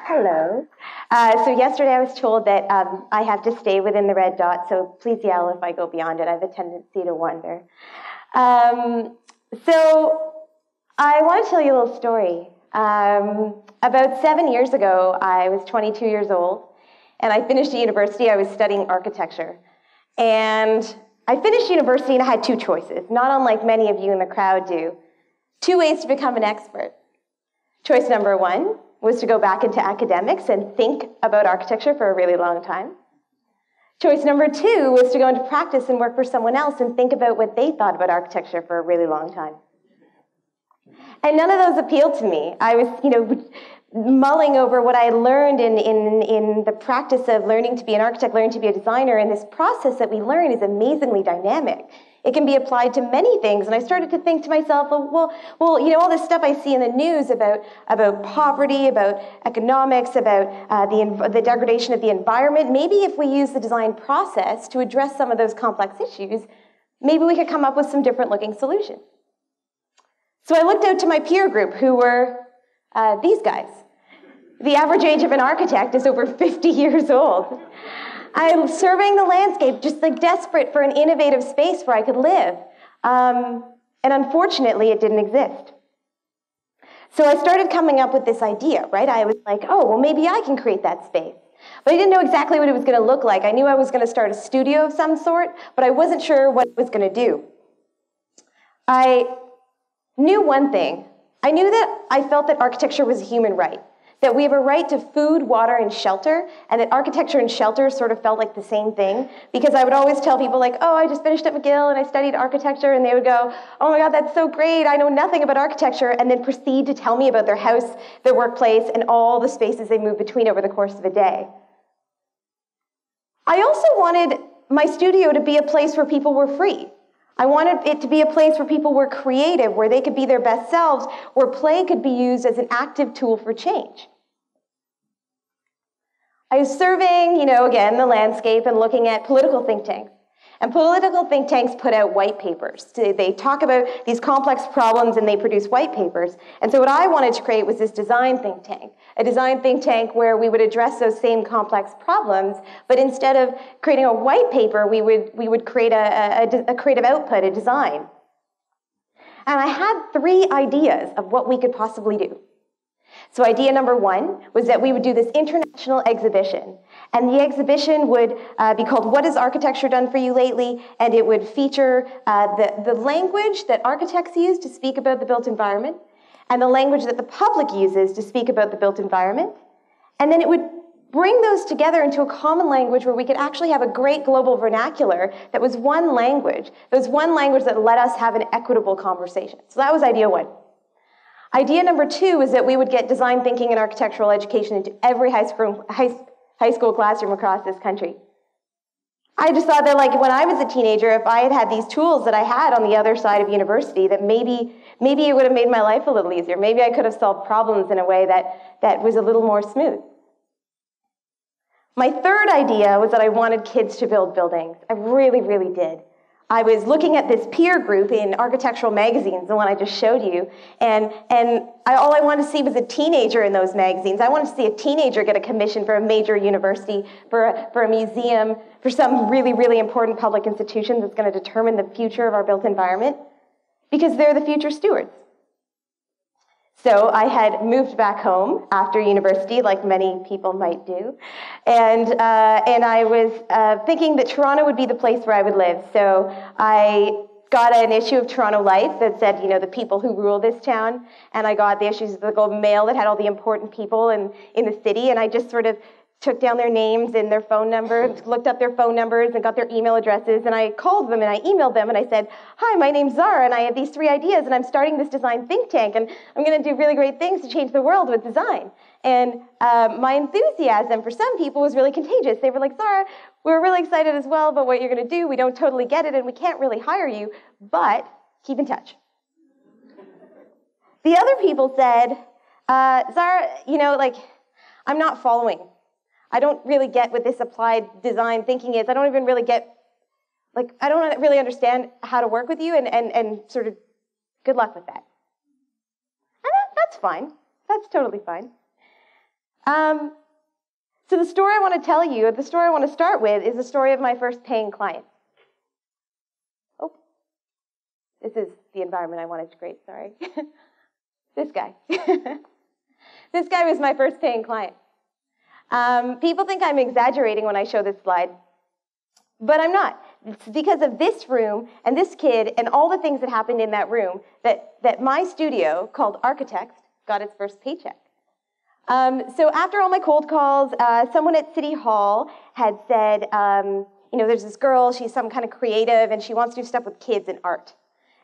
Hello. So yesterday I was told that I have to stay within the red dot, so please yell if I go beyond it. I have a tendency to wander. So I want to tell you a little story. About 7 years ago, I was 22 years old, and I finished university. I was studying architecture. And I finished university and I had two choices, not unlike many of you in the crowd do. Two ways to become an expert. Choice number one was to go back into academics and think about architecture for a really long time. Choice number two was to go into practice and work for someone else and think about what they thought about architecture for a really long time. And none of those appealed to me. I was, mulling over what I learned in the practice of learning to be an architect, learning to be a designer, and this process that we learn is amazingly dynamic. It can be applied to many things, and I started to think to myself, well, all this stuff I see in the news about poverty, about economics, about the degradation of the environment, maybe if we use the design process to address some of those complex issues, maybe we could come up with some different looking solutions. So I looked out to my peer group, who were these guys. The average age of an architect is over 50 years old. I'm surveying the landscape, just like desperate for an innovative space where I could live. And unfortunately, it didn't exist. So I started coming up with this idea, right? I was like, oh, well, maybe I can create that space. But I didn't know exactly what it was going to look like. I knew I was going to start a studio of some sort, but I wasn't sure what it was going to do. I knew one thing. I knew that I felt that architecture was a human right, that we have a right to food, water, and shelter, and that architecture and shelter sort of felt like the same thing, because I would always tell people like, oh, I just finished at McGill and I studied architecture, and they would go, oh my God, that's so great, I know nothing about architecture, and then proceed to tell me about their house, their workplace, and all the spaces they move between over the course of a day. I also wanted my studio to be a place where people were free. I wanted it to be a place where people were creative, where they could be their best selves, where play could be used as an active tool for change. I was surveying, again, the landscape and looking at political think tanks. And political think tanks put out white papers. They talk about these complex problems and they produce white papers. And so what I wanted to create was this design think tank, a design think tank where we would address those same complex problems, but instead of creating a white paper, we would create a creative output, a design. And I had 3 ideas of what we could possibly do. So idea number 1 was that we would do this international exhibition. And the exhibition would be called What Has Architecture Done For You Lately? And it would feature the language that architects use to speak about the built environment, and the language that the public uses to speak about the built environment. And then it would bring those together into a common language where we could actually have a great global vernacular that was one language. There was one language that let us have an equitable conversation. So that was idea 1. Idea number 2 is that we would get design thinking and architectural education into every high school classroom across this country. I just thought that when I was a teenager, if I had had these tools that I had on the other side of university, that maybe it would have made my life a little easier. Maybe I could have solved problems in a way that was a little more smooth. My third idea was that I wanted kids to build buildings. I really, really did. I was looking at this peer group in architectural magazines, the one I just showed you, and all I wanted to see was a teenager in those magazines. I wanted to see a teenager get a commission for a major university, for a museum, for some really, really important public institution that's going to determine the future of our built environment, because they're the future stewards. So I had moved back home after university, like many people might do, and I was thinking that Toronto would be the place where I would live. So I got an issue of Toronto Life that said, the people who rule this town, and I got the issues of the Globe and Mail that had all the important people in the city, and I just sort of took down their names and their phone numbers, looked up their phone numbers and got their email addresses, and I called them and I emailed them and I said, hi, my name's Zahra and I have these 3 ideas and I'm starting this design think tank and I'm going to do really great things to change the world with design. And my enthusiasm for some people was really contagious. They were like, Zahra, we're really excited as well about what you're going to do. We don't totally get it and we can't really hire you, but keep in touch. The other people said, Zahra, I'm not following. I don't really get what this applied design thinking is. I don't even really get, I don't really understand how to work with you, and sort of good luck with that. And that's fine. That's totally fine. So the story I want to tell you, the story I want to start with, is the story of my first paying client. Oh, this is the environment I wanted to create, sorry. This guy. This guy was my first paying client. People think I'm exaggerating when I show this slide, but I'm not. It's because of this room and this kid and all the things that happened in that room that my studio, called archiTEXT, got its first paycheck. So after all my cold calls, someone at City Hall had said, there's this girl, she's some kind of creative, and she wants to do stuff with kids and art.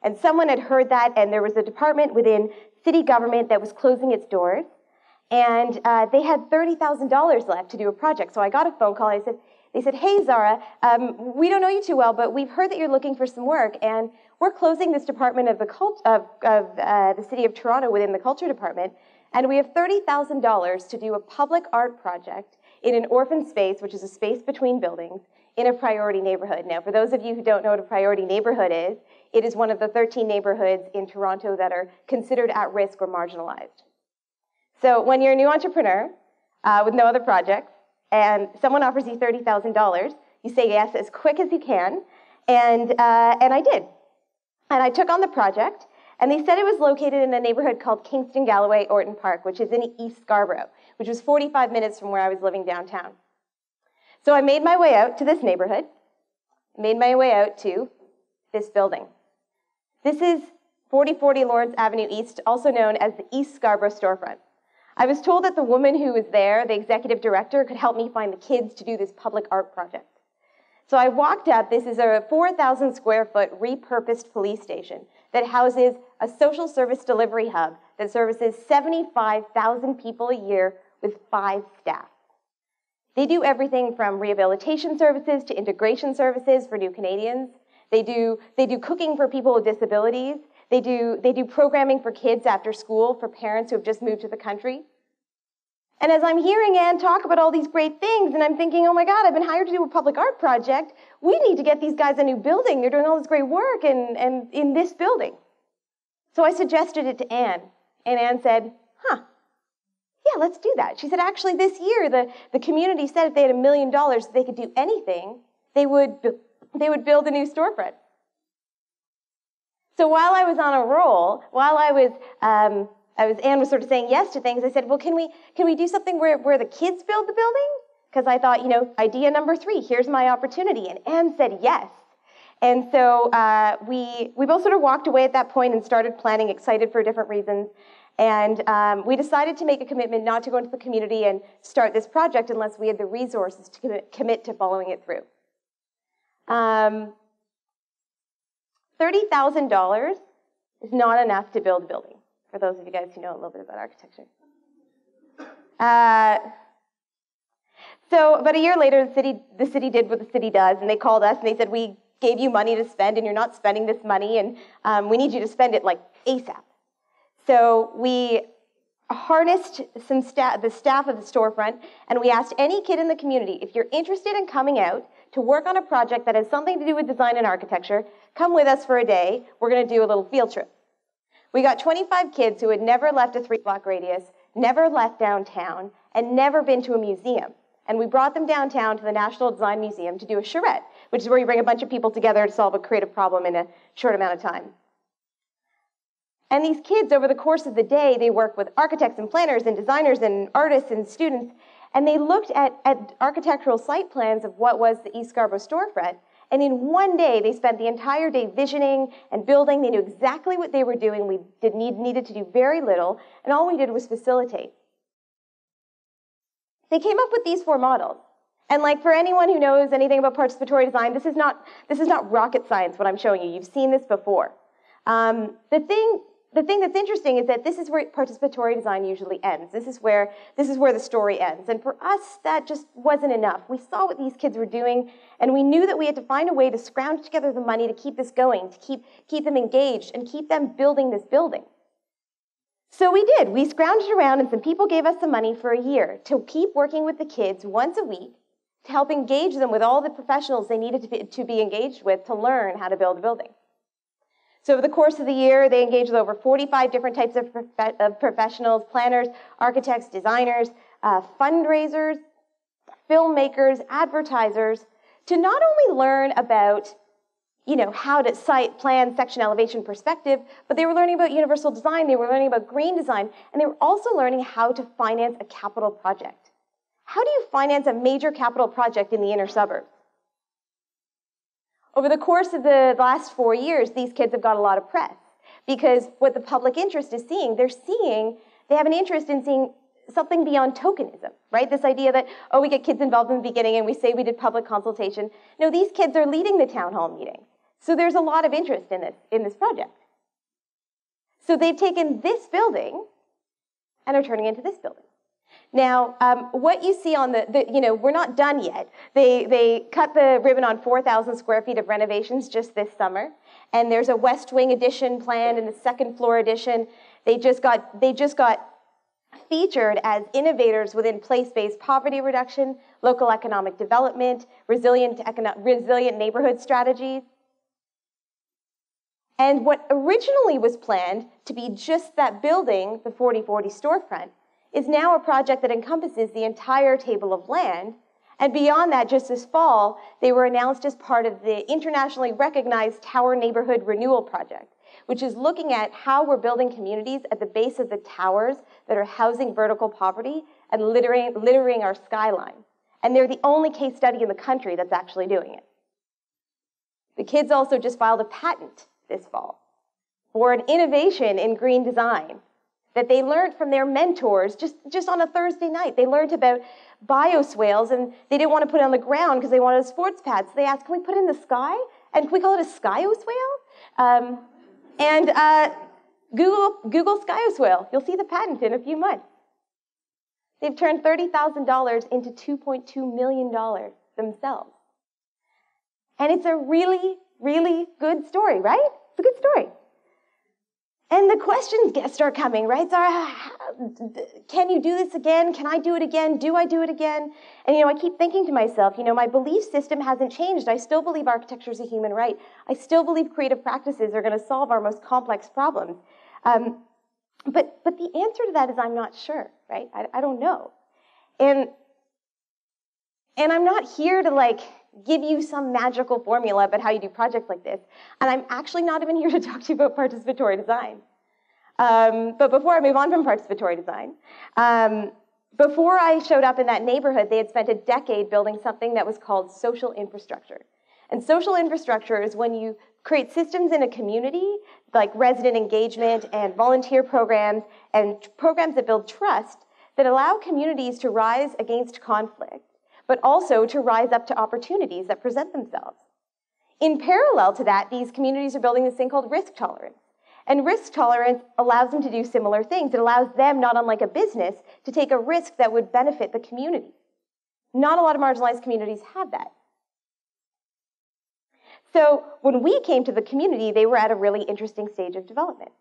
And someone had heard that, and there was a department within city government that was closing its doors, and they had $30,000 left to do a project. So I got a phone call. They said, hey, Zahra, we don't know you too well, but we've heard that you're looking for some work, and we're closing this department of the city of Toronto within the culture department, and we have $30,000 to do a public art project in an orphan space, which is a space between buildings, in a priority neighborhood. Now, for those of you who don't know what a priority neighborhood is, it is one of the 13 neighborhoods in Toronto that are considered at risk or marginalized. So when you're a new entrepreneur with no other projects, and someone offers you $30,000, you say yes as quick as you can, and I did. And I took on the project, and they said it was located in a neighborhood called Kingston Galloway Orton Park, which is in East Scarborough, which was 45 minutes from where I was living downtown. So I made my way out to this neighborhood, made my way out to this building. This is 4040 Lawrence Avenue East, also known as the East Scarborough storefront. I was told that the woman who was there, the executive director, could help me find the kids to do this public art project. So I walked up. This is a 4,000 square foot repurposed police station that houses a social service delivery hub that services 75,000 people a year with 5 staff. They do everything from rehabilitation services to integration services for new Canadians. They do cooking for people with disabilities. They do programming for kids after school for parents who have just moved to the country. And as I'm hearing Anne talk about all these great things, and I'm thinking, oh my God, I've been hired to do a public art project. We need to get these guys a new building. They're doing all this great work and in this building. So I suggested it to Anne, and Anne said, yeah, let's do that. She said, actually, this year, the community said if they had $1 million, they could do anything, they would build a new storefront. So while I was on a roll, while Anne was sort of saying yes to things, I said, well, can we do something where the kids build the building? Because I thought, idea number 3, here's my opportunity. And Anne said yes. And so we both sort of walked away at that point and started planning, excited for different reasons. And we decided to make a commitment not to go into the community and start this project unless we had the resources to commit to following it through. $30,000 is not enough to build a building, for those of you guys who know a little bit about architecture. So about a year later, the city did what the city does, and they called us and they said, we gave you money to spend and you're not spending this money, and we need you to spend it like ASAP. So we harnessed the staff of the storefront, and we asked any kid in the community, if you're interested in coming out to work on a project that has something to do with design and architecture, come with us for a day. We're going to do a little field trip. We got 25 kids who had never left a 3-block radius, never left downtown, and never been to a museum. And we brought them downtown to the National Design Museum to do a charrette, which is where you bring a bunch of people together to solve a creative problem in a short amount of time. And these kids, over the course of the day, they work with architects and planners and designers and artists and students, and they looked at architectural site plans of what was the East Scarborough storefront, and in one day, they spent the entire day visioning and building. They knew exactly what they were doing. We needed to do very little, and all we did was facilitate. They came up with these 4 models. And like for anyone who knows anything about participatory design, this is not rocket science, what I'm showing you. You've seen this before. The thing that's interesting is that this is where participatory design usually ends. This is where the story ends. And for us, that just wasn't enough. We saw what these kids were doing, and we knew that we had to find a way to scrounge together the money to keep this going, to keep them engaged, and keep them building this building. So we did. We scrounged around, and some people gave us some money for a year to keep working with the kids once a week to help engage them with all the professionals they needed to be engaged with to learn how to build a building. So over the course of the year, they engaged with over 45 different types of professionals, planners, architects, designers, fundraisers, filmmakers, advertisers, to not only learn about how to site, plan, section, elevation, perspective, but they were learning about universal design, they were learning about green design, and they were also learning how to finance a capital project. How do you finance a major capital project in the inner suburbs? Over the course of the last 4 years, these kids have got a lot of press, because what the public interest is seeing, they have an interest in seeing something beyond tokenism, right? This idea that, oh, we get kids involved in the beginning and we say we did public consultation. No, these kids are leading the town hall meetings. So there's a lot of interest in this project. So they've taken this building and are turning it into this building. Now, what you see on we're not done yet. They cut the ribbon on 4,000 square feet of renovations just this summer. And there's a West Wing addition planned and a second floor addition. They just got featured as innovators within place-based poverty reduction, local economic development, resilient neighborhood strategies. And what originally was planned to be just that building, the 4040 storefront, is now a project that encompasses the entire table of land. And beyond that, just this fall, they were announced as part of the internationally recognized Tower Neighborhood Renewal Project, which is looking at how we're building communities at the base of the towers that are housing vertical poverty and littering our skyline. And they're the only case study in the country that's actually doing it. The kids also just filed a patent this fall for an innovation in green design that they learned from their mentors just on a Thursday night. They learned about bioswales, and they didn't want to put it on the ground because they wanted a sports pad. So they asked, can we put it in the sky? And can we call it a skyoswale? Google skyoswale. You'll see the patent in a few months. They've turned $30,000 into $2.2 million themselves. And it's a really, really good story, right? It's a good story. And the questions start coming, right? Zahra, can you do this again? Can I do it again? Do I do it again? And, I keep thinking to myself, my belief system hasn't changed. I still believe architecture is a human right. I still believe creative practices are going to solve our most complex problems. But the answer to that is I'm not sure, right? I don't know. And I'm not here to, give you some magical formula about how you do projects like this. And I'm actually not even here to talk to you about participatory design. But before I move on from participatory design, before I showed up in that neighborhood, they had spent a decade building something that was called social infrastructure. And social infrastructure is when you create systems in a community, like resident engagement and volunteer programs and programs that build trust, that allow communities to rise against conflict, but also to rise up to opportunities that present themselves. In parallel to that, these communities are building this thing called risk tolerance. And risk tolerance allows them to do similar things. It allows them, not unlike a business, to take a risk that would benefit the community. Not a lot of marginalized communities have that. So when we came to the community, they were at a really interesting stage of development.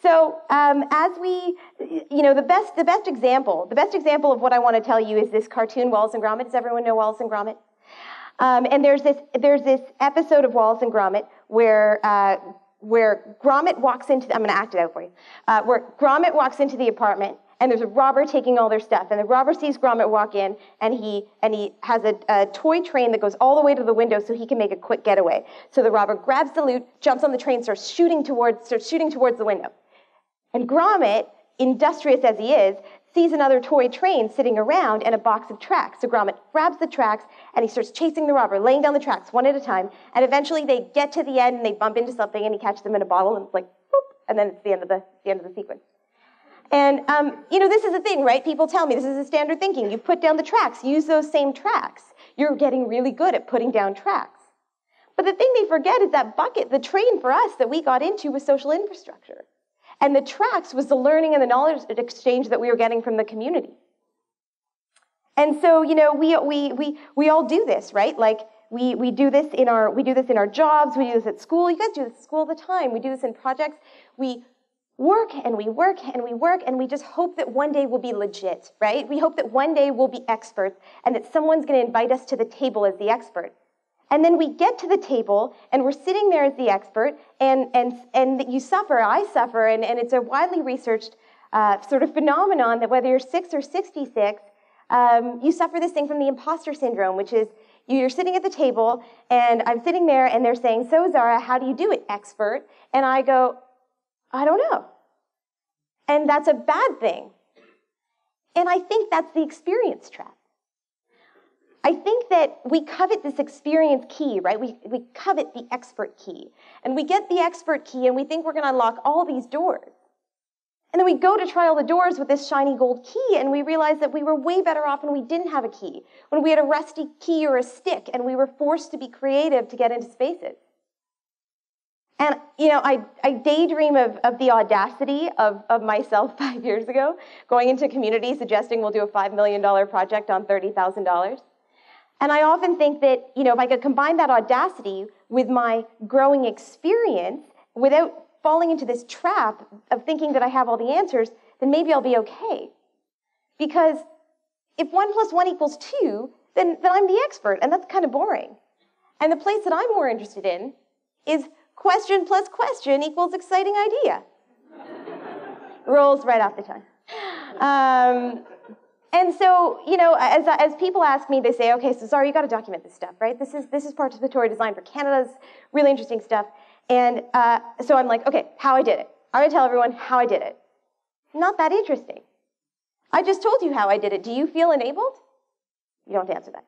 So as we, the best example of what I want to tell you is this cartoon Wallace and Gromit. Does everyone know Wallace and Gromit? And there's this episode of Wallace and Gromit where Gromit walks into, I'm going to act it out for you, where Gromit walks into the apartment and there's a robber taking all their stuff, and the robber sees Gromit walk in, and he has a toy train that goes all the way to the window so he can make a quick getaway. So the robber grabs the loot, jumps on the train, starts shooting towards the window. And Gromit, industrious as he is, sees another toy train sitting around and a box of tracks. So Gromit grabs the tracks and he starts chasing the robber, laying down the tracks one at a time. And eventually they get to the end and they bump into something and he catches them in a bottle and it's like, boop, and then it's the end of the sequence. And this is the thing, right? People tell me this is a standard thinking. You put down the tracks, use those same tracks. You're getting really good at putting down tracks. But the thing they forget is that bucket, the train for us that we got into was social infrastructure. And the tracks was the learning and the knowledge exchange that we were getting from the community. And so, we all do this, right? Like we do this in our jobs, we do this at school. You guys do this at school all the time. We do this in projects. We work and we work and we work and we just hope that one day we'll be legit, right? We hope that one day we'll be experts and that someone's going to invite us to the table as the expert. And then we get to the table, and we're sitting there as the expert, and you suffer, I suffer, and it's a widely researched sort of phenomenon that whether you're 6 or 66, you suffer this thing from the imposter syndrome, which is you're sitting at the table, and I'm sitting there, and they're saying, so Zahra, how do you do it, expert? And I go, I don't know. And that's a bad thing. And I think that's the experience trap. I think that we covet this experience key, right? We covet the expert key. And we get the expert key, and we think we're going to unlock all these doors. And then we go to try all the doors with this shiny gold key, and we realize that we were way better off when we didn't have a key, when we had a rusty key or a stick, and we were forced to be creative to get into spaces. And, I daydream of the audacity of myself 5 years ago, going into a community suggesting we'll do a $5 million project on $30,000. And I often think that, if I could combine that audacity with my growing experience without falling into this trap of thinking that I have all the answers, then maybe I'll be okay. Because if 1 + 1 = 2, then I'm the expert, and that's kind of boring. And the place that I'm more interested in is question plus question equals exciting idea. Rolls right off the tongue. And so, as people ask me, they say, okay, so Zahra, you got to document this stuff, right? This is participatory design for Canada's really interesting stuff. And so I'm like, okay, how I did it. I'm going to tell everyone how I did it. Not that interesting. I just told you how I did it. Do you feel enabled? You don't have to answer that.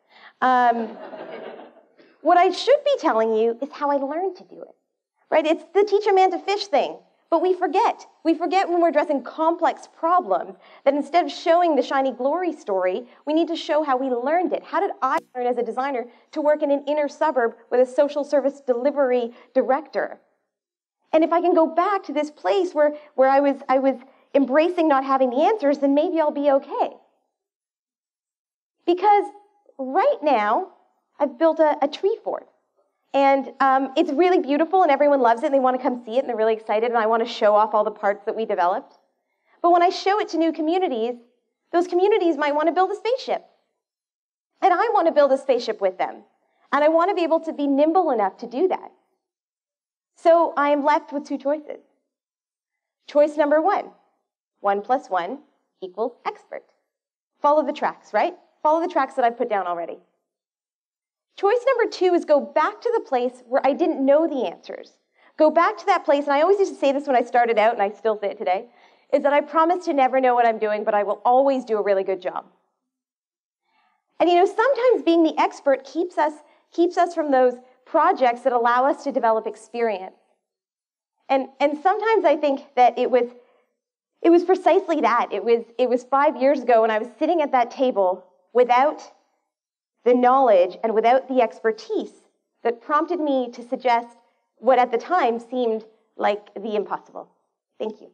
What I should be telling you is how I learned to do it, right? It's the teach a man to fish thing. But we forget. We forget when we're addressing complex problems that instead of showing the shiny glory story, we need to show how we learned it. How did I learn as a designer to work in an inner suburb with a social service delivery director? And if I can go back to this place where I was embracing not having the answers, then maybe I'll be okay. Because right now, I've built a tree fort. And it's really beautiful, and everyone loves it, and they want to come see it, and they're really excited, and I want to show off all the parts that we developed. But when I show it to new communities, those communities might want to build a spaceship. And I want to build a spaceship with them. And I want to be able to be nimble enough to do that. So I am left with 2 choices. Choice number 1, 1 + 1 = expert. Follow the tracks, right? Follow the tracks that I've put down already. Choice number 2 is go back to the place where I didn't know the answers. Go back to that place, and I always used to say this when I started out, and I still say it today, is that I promise to never know what I'm doing, but I will always do a really good job. And sometimes being the expert keeps us from those projects that allow us to develop experience. And sometimes I think that it was precisely that. It was 5 years ago when I was sitting at that table without the knowledge and without the expertise that prompted me to suggest what at the time seemed like the impossible. Thank you.